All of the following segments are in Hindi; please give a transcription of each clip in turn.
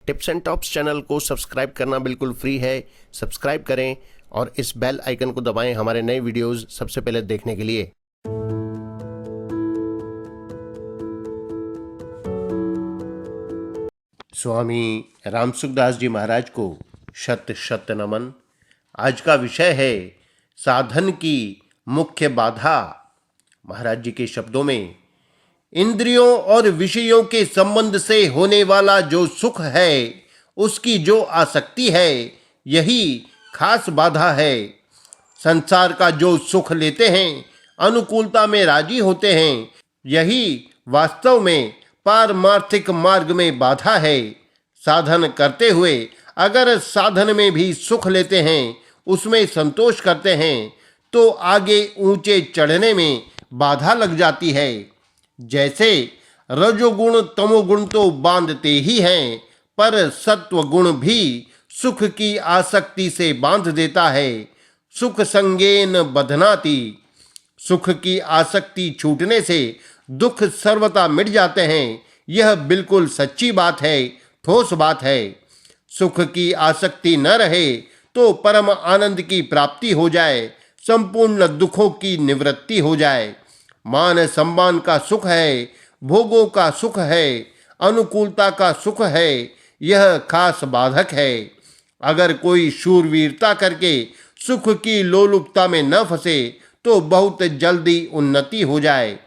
टिप्स एंड टॉप्स चैनल को सब्सक्राइब करना बिल्कुल फ्री है। सब्सक्राइब करें और इस बेल आइकन को दबाएं हमारे नए वीडियोस सबसे पहले देखने के लिए। स्वामी रामसुखदास जी महाराज को शत शत नमन। आज का विषय है साधन की मुख्य बाधा। महाराज जी के शब्दों में, इंद्रियों और विषयों के संबंध से होने वाला जो सुख है, उसकी जो आसक्ति है, यही खास बाधा है। संसार का जो सुख लेते हैं, अनुकूलता में राजी होते हैं, यही वास्तव में पारमार्थिक मार्ग में बाधा है। साधन करते हुए अगर साधन में भी सुख लेते हैं, उसमें संतोष करते हैं, तो आगे ऊंचे चढ़ने में बाधा लग जाती है। जैसे रजोगुण तमोगुण तो बांधते ही हैं, पर सत्व गुण भी सुख की आसक्ति से बांध देता है। सुख संगेन बधनाति, सुख की आसक्ति छूटने से दुख सर्वथा मिट जाते हैं। यह बिल्कुल सच्ची बात है, ठोस बात है। सुख की आसक्ति न रहे तो परम आनंद की प्राप्ति हो जाए, संपूर्ण दुखों की निवृत्ति हो जाए। मान सम्मान का सुख है, भोगों का सुख है, अनुकूलता का सुख है, यह खास बाधक है। अगर कोई शूरवीरता करके सुख की लोलुपता में न फंसे तो बहुत जल्दी उन्नति हो जाए।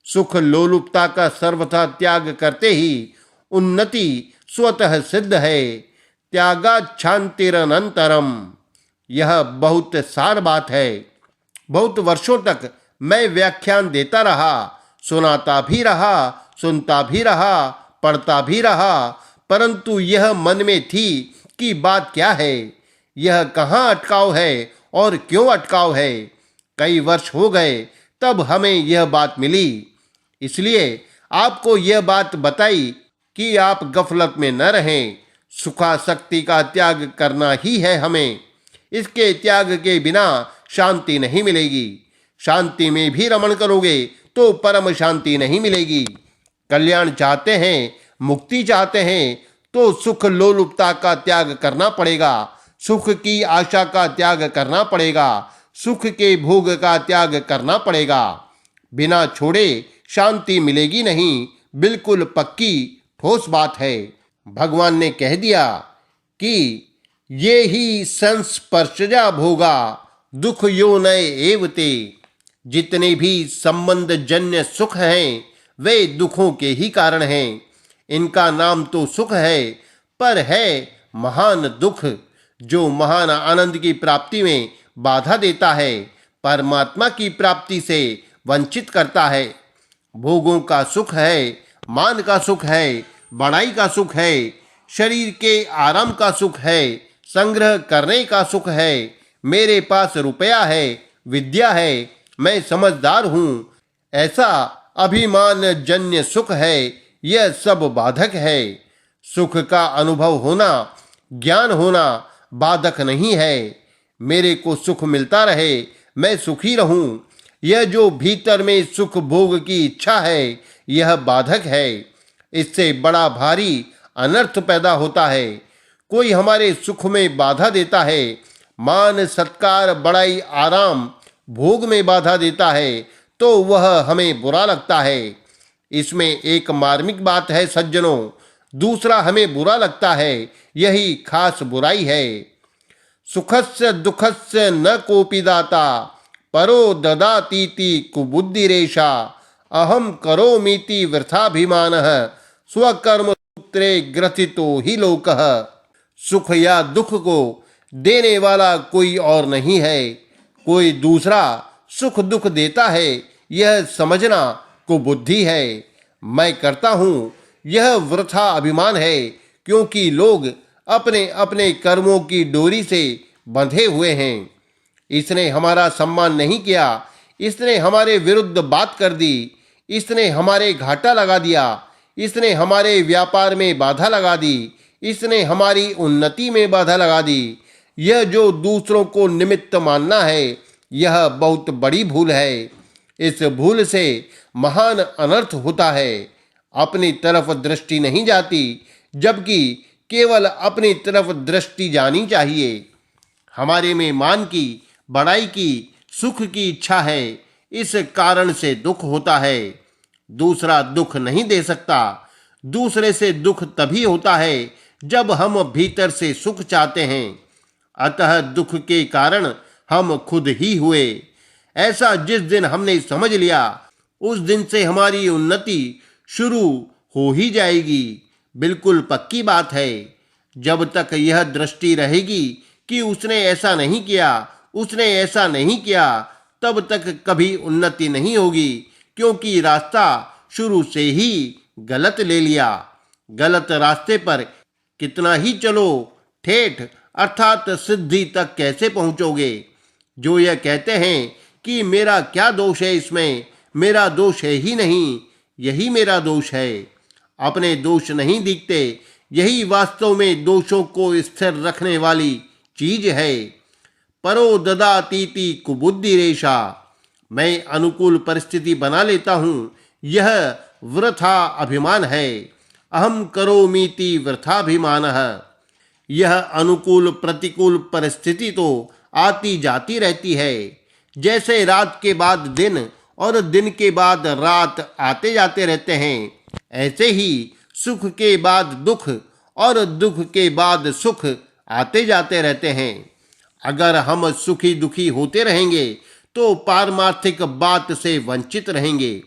सुख लोलुपता का सर्वथा त्याग करते ही उन्नति स्वतः सिद्ध है। त्यागाच्छांतिरनंतरम, यह बहुत सार बात है। बहुत वर्षों तक मैं व्याख्यान देता रहा, सुनाता भी रहा, सुनता भी रहा, पढ़ता भी रहा, परंतु यह मन में थी कि बात क्या है, यह कहाँ अटकाव है और क्यों अटकाव है। कई वर्ष हो गए तब हमें यह बात मिली, इसलिए आपको यह बात बताई कि आप गफलत में न रहें। सुखासक्ति का त्याग करना ही है हमें। इसके त्याग के बिना शांति नहीं मिलेगी। शांति में भी रमण करोगे तो परम शांति नहीं मिलेगी। कल्याण चाहते हैं, मुक्ति चाहते हैं, तो सुख लोलुपता का त्याग करना पड़ेगा, सुख की आशा का त्याग करना पड़ेगा, सुख के भोग का त्याग करना पड़ेगा। बिना छोड़े शांति मिलेगी नहीं, बिल्कुल पक्की ठोस बात है। भगवान ने कह दिया कि ये ही संस्पर्शजा भोगा दुख यो नए एवते। जितने भी संबंध जन्य सुख हैं, वे दुखों के ही कारण हैं। इनका नाम तो सुख है, पर है महान दुख, जो महान आनंद की प्राप्ति में बाधा देता है, परमात्मा की प्राप्ति से वंचित करता है। भोगों का सुख है, मान का सुख है, बड़ाई का सुख है, शरीर के आराम का सुख है, संग्रह करने का सुख है, मेरे पास रुपया है, विद्या है, मैं समझदार हूँ, ऐसा अभिमान जन्य सुख है। यह सब बाधक है। सुख का अनुभव होना, ज्ञान होना बाधक नहीं है। मेरे को सुख मिलता रहे, मैं सुखी रहूं, यह जो भीतर में सुख भोग की इच्छा है, यह बाधक है। इससे बड़ा भारी अनर्थ पैदा होता है। कोई हमारे सुख में बाधा देता है, मान सत्कार बड़ाई आराम भोग में बाधा देता है, तो वह हमें बुरा लगता है। इसमें एक मार्मिक बात है सज्जनों, दूसरा हमें बुरा लगता है, यही खास बुराई है। सुखस्य दुखस्य न कोपि दाता, परो ददातीति कुबुद्धिरेषा। अहम करोमीति वृथाभिमानः, स्वकर्म सूत्रे ग्रथितो ही लोकः। सुख या दुख को देने वाला कोई और नहीं है, कोई दूसरा सुख दुख देता है, यह समझना कुबुद्धि है। मैं करता हूँ, यह वृथा अभिमान है, क्योंकि लोग अपने अपने कर्मों की डोरी से बंधे हुए हैं। इसने हमारा सम्मान नहीं किया, इसने हमारे विरुद्ध बात कर दी, इसने हमारे घाटा लगा दिया, इसने हमारे व्यापार में बाधा लगा दी, इसने हमारी उन्नति में बाधा लगा दी। यह जो दूसरों को निमित्त मानना है, यह बहुत बड़ी भूल है। इस भूल से महान अनर्थ होता है। अपनी तरफ दृष्टि नहीं जाती, जबकि केवल अपनी तरफ दृष्टि जानी चाहिए। हमारे में मान की, बड़ाई की, सुख की इच्छा है, इस कारण से दुख होता है। दूसरा दुख नहीं दे सकता। दूसरे से दुख तभी होता है जब हम भीतर से सुख चाहते हैं। अतः दुख के कारण हम खुद ही हुए। ऐसा जिस दिन हमने समझ लिया, उस दिन से हमारी उन्नति शुरू हो ही जाएगी। बिल्कुल पक्की बात है। जब तक यह दृष्टि रहेगी कि उसने ऐसा नहीं किया, उसने ऐसा नहीं किया, तब तक कभी उन्नति नहीं होगी, क्योंकि रास्ता शुरू से ही गलत ले लिया। गलत रास्ते पर कितना ही चलो, ठेठ अर्थात सिद्धि तक कैसे पहुंचोगे? जो यह कहते हैं कि मेरा क्या दोष है इसमें, मेरा दोष है ही नहीं, यही मेरा दोष है। अपने दोष नहीं दिखते, यही वास्तव में दोषों को स्थिर रखने वाली चीज है। परो ददातीति कुबुद्धि रेशा। मैं अनुकूल परिस्थिति बना लेता हूँ, यह वृथा अभिमान है। अहम करोमीति वृथाभिमानः। यह अनुकूल प्रतिकूल परिस्थिति तो आती जाती रहती है। जैसे रात के बाद दिन और दिन के बाद रात आते जाते रहते हैं, ऐसे ही सुख के बाद दुख और दुख के बाद सुख आते जाते रहते हैं। अगर हम सुखी दुखी होते रहेंगे तो पारमार्थिक बात से वंचित रहेंगे।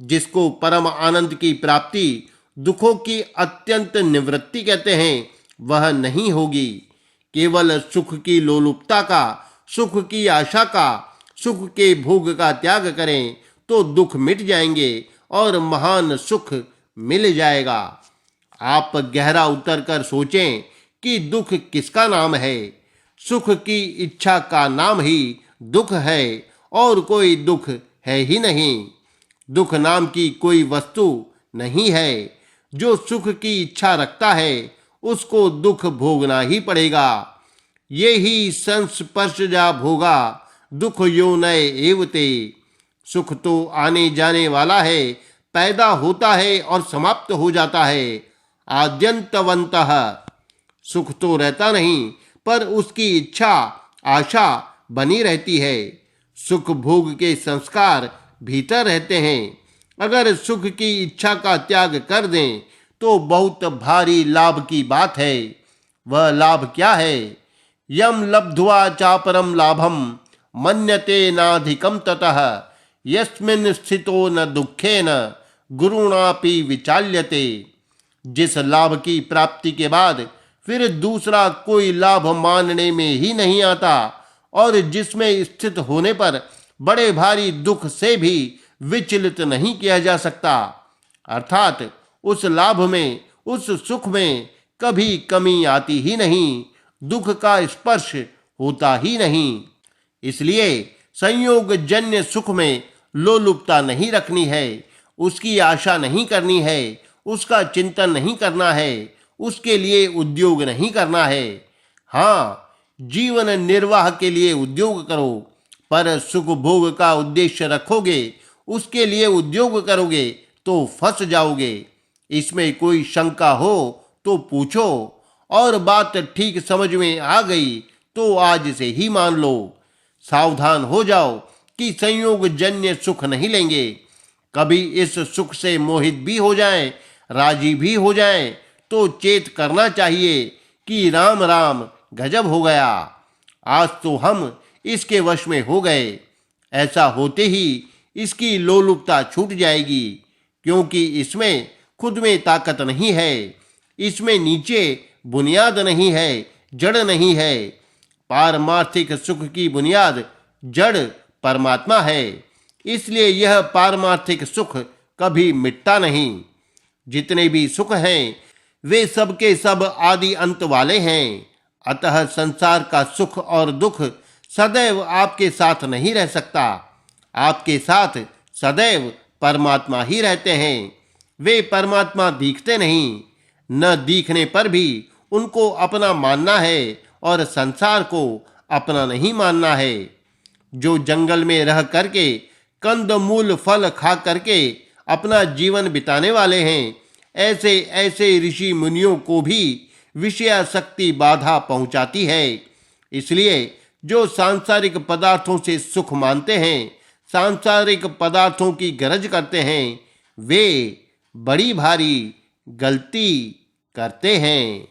जिसको परम आनंद की प्राप्ति, दुखों की अत्यंत निवृत्ति कहते हैं, वह नहीं होगी। केवल सुख की लोलुपता का, सुख की आशा का, सुख के भोग का त्याग करें तो दुख मिट जाएंगे और महान सुख मिल जाएगा। आप गहरा उतर कर सोचें कि दुख किसका नाम है। सुख की इच्छा का नाम ही दुख है और कोई दुख है ही नहीं। दुख नाम की कोई वस्तु नहीं है। जो सुख की इच्छा रखता है उसको दुख भोगना ही पड़ेगा। ये ही संस्पर्शजा भोगा दुख यो नए एवते। सुख तो आने जाने वाला है, पैदा होता है और समाप्त हो जाता है। आद्यंतवंतः। सुख तो रहता नहीं, पर उसकी इच्छा आशा बनी रहती है। सुख भोग के संस्कार भीतर रहते हैं। अगर सुख की इच्छा का त्याग कर दें तो बहुत भारी लाभ की बात है। वह लाभ क्या है? यम लब्ध्वा चापरम लाभम मन्यते नाधिकम ततः यस्मिन् स्थितो न दुखेन गुरुणापि विचाल्यते। जिस लाभ की प्राप्ति के बाद फिर दूसरा कोई लाभ मानने में ही नहीं आता और जिसमें स्थित होने पर बड़े भारी दुख से भी विचलित नहीं किया जा सकता, अर्थात उस लाभ में, उस सुख में कभी कमी आती ही नहीं, दुख का स्पर्श होता ही नहीं। इसलिए संयोग जन्य सुख में लोलुपता नहीं रखनी है, उसकी आशा नहीं करनी है, उसका चिंतन नहीं करना है, उसके लिए उद्योग नहीं करना है। हाँ, जीवन निर्वाह के लिए उद्योग करो, पर सुख भोग का उद्देश्य रखोगे, उसके लिए उद्योग करोगे तो फंस जाओगे। इसमें कोई शंका हो तो पूछो, और बात ठीक समझ में आ गई तो आज से ही मान लो। सावधान हो जाओ कि संयोग जन्य सुख नहीं लेंगे। कभी इस सुख से मोहित भी हो जाएं, राजी भी हो जाएं, तो चेत करना चाहिए कि राम राम गजब हो गया, आज तो हम इसके वश में हो गए। ऐसा होते ही इसकी लोलुपता छूट जाएगी, क्योंकि इसमें खुद में ताकत नहीं है, इसमें नीचे बुनियाद नहीं है, जड़ नहीं है। पारमार्थिक सुख की बुनियाद जड़ परमात्मा है, इसलिए यह पारमार्थिक सुख कभी मिटता नहीं। जितने भी सुख हैं वे सब के सब आदि अंत वाले हैं। अतः संसार का सुख और दुख सदैव आपके साथ नहीं रह सकता। आपके साथ सदैव परमात्मा ही रहते हैं। वे परमात्मा दिखते नहीं, न दिखने पर भी उनको अपना मानना है और संसार को अपना नहीं मानना है। जो जंगल में रह करके कंद मूल फल खा करके अपना जीवन बिताने वाले हैं, ऐसे ऐसे ऋषि मुनियों को भी विषयासक्ति बाधा पहुंचाती है। इसलिए जो सांसारिक पदार्थों से सुख मानते हैं, सांसारिक पदार्थों की गरज करते हैं, वे बड़ी भारी गलती करते हैं।